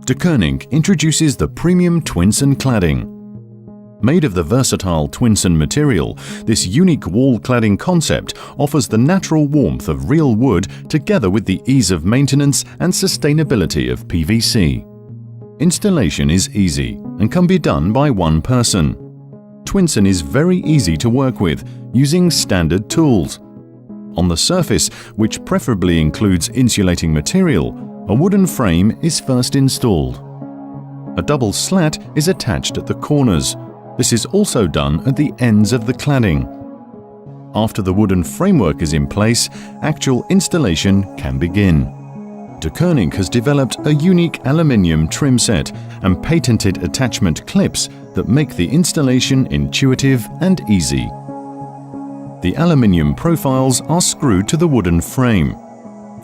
Deceuninck introduces the premium Twinson cladding. Made of the versatile Twinson material, this unique wall cladding concept offers the natural warmth of real wood together with the ease of maintenance and sustainability of PVC. Installation is easy and can be done by one person. Twinson is very easy to work with, using standard tools. On the surface, which preferably includes insulating material, a wooden frame is first installed. A double slat is attached at the corners. This is also done at the ends of the cladding. After the wooden framework is in place, actual installation can begin. Deceuninck has developed a unique aluminium trim set and patented attachment clips that make the installation intuitive and easy. The aluminium profiles are screwed to the wooden frame.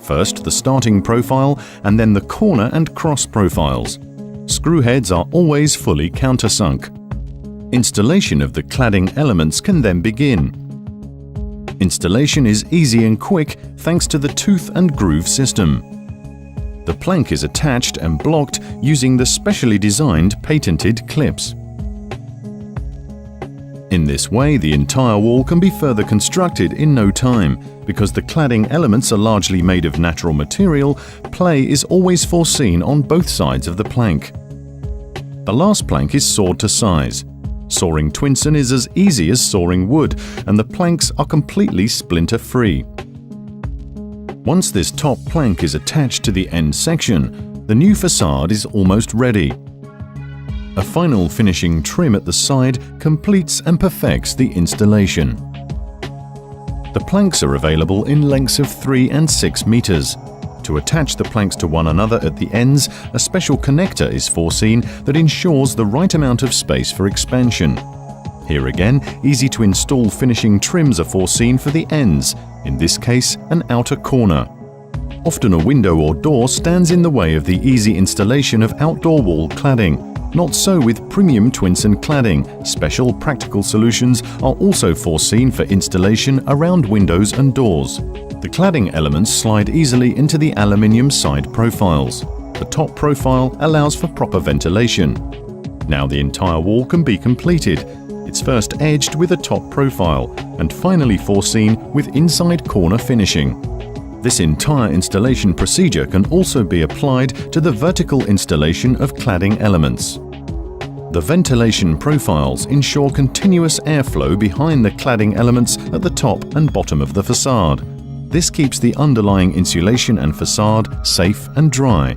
First the starting profile and then the corner and cross profiles. Screw heads are always fully countersunk. Installation of the cladding elements can then begin. Installation is easy and quick thanks to the tooth and groove system. The plank is attached and blocked using the specially designed patented clips. In this way, the entire wall can be further constructed in no time. Because the cladding elements are largely made of natural material, play is always foreseen on both sides of the plank. The last plank is sawed to size. Sawing Twinson is as easy as sawing wood, and the planks are completely splinter-free. Once this top plank is attached to the end section, the new facade is almost ready. A final finishing trim at the side completes and perfects the installation. The planks are available in lengths of 3 and 6 meters. To attach the planks to one another at the ends, a special connector is foreseen that ensures the right amount of space for expansion. Here again, easy-to-install finishing trims are foreseen for the ends, in this case an outer corner. Often a window or door stands in the way of the easy installation of outdoor wall cladding. Not so with premium Twinson cladding. Special practical solutions are also foreseen for installation around windows and doors. The cladding elements slide easily into the aluminium side profiles. The top profile allows for proper ventilation. Now the entire wall can be completed. It's first edged with a top profile and finally foreseen with inside corner finishing. This entire installation procedure can also be applied to the vertical installation of cladding elements. The ventilation profiles ensure continuous airflow behind the cladding elements at the top and bottom of the facade. This keeps the underlying insulation and facade safe and dry.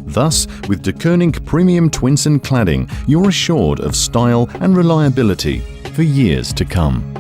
Thus, with Deceuninck Premium Twinson cladding, you're assured of style and reliability for years to come.